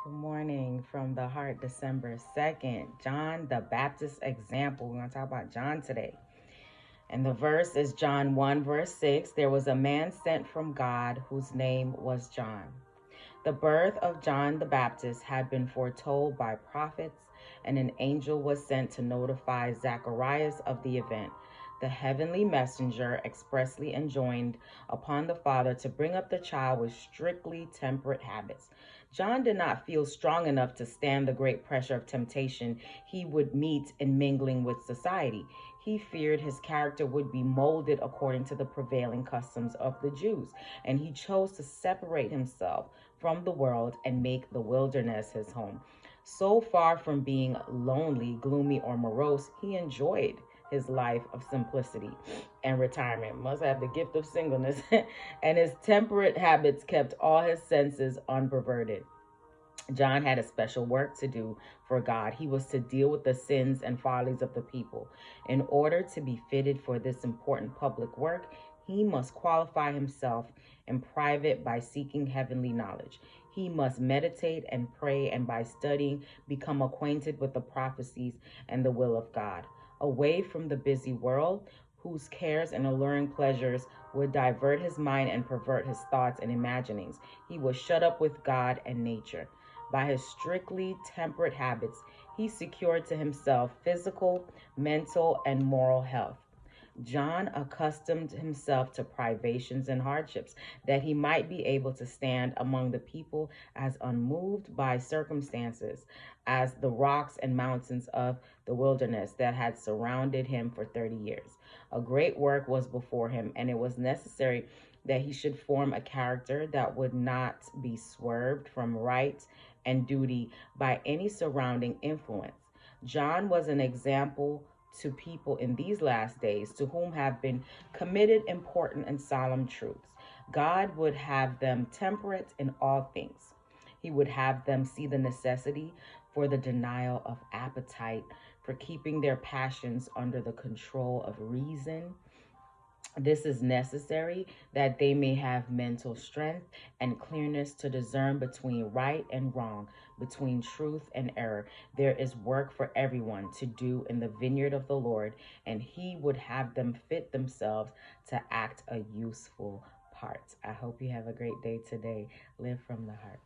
Good morning from the heart, December 2nd. John the Baptist example. We're going to talk about John today. And the verse is John 1, verse 6. There was a man sent from God whose name was John. The birth of John the Baptist had been foretold by prophets, and an angel was sent to notify Zacharias of the event. The heavenly messenger expressly enjoined upon the father to bring up the child with strictly temperate habits. John did not feel strong enough to stand the great pressure of temptation he would meet in mingling with society. He feared his character would be molded according to the prevailing customs of the Jews, and he chose to separate himself from the world and make the wilderness his home. So far from being lonely, gloomy, or morose, he enjoyed his life of simplicity and retirement. Must have the gift of singleness. And his temperate habits kept all his senses unperverted. John had a special work to do for God. He was to deal with the sins and follies of the people. In order to be fitted for this important public work, he must qualify himself in private by seeking heavenly knowledge. He must meditate and pray, and by studying, become acquainted with the prophecies and the will of God. Away from the busy world, whose cares and alluring pleasures would divert his mind and pervert his thoughts and imaginings, he was shut up with God and nature. By his strictly temperate habits, he secured to himself physical, mental, and moral health. John accustomed himself to privations and hardships that he might be able to stand among the people as unmoved by circumstances as the rocks and mountains of the wilderness that had surrounded him for 30 years. A great work was before him, and it was necessary that he should form a character that would not be swerved from right and duty by any surrounding influence. John was an example to people in these last days to whom have been committed important and solemn truths. God would have them temperate in all things. He would have them see the necessity for the denial of appetite, for keeping their passions under the control of reason. This is necessary that they may have mental strength and clearness to discern between right and wrong, between truth and error. There is work for everyone to do in the vineyard of the Lord, and he would have them fit themselves to act a useful part. I hope you have a great day today. Live from the heart.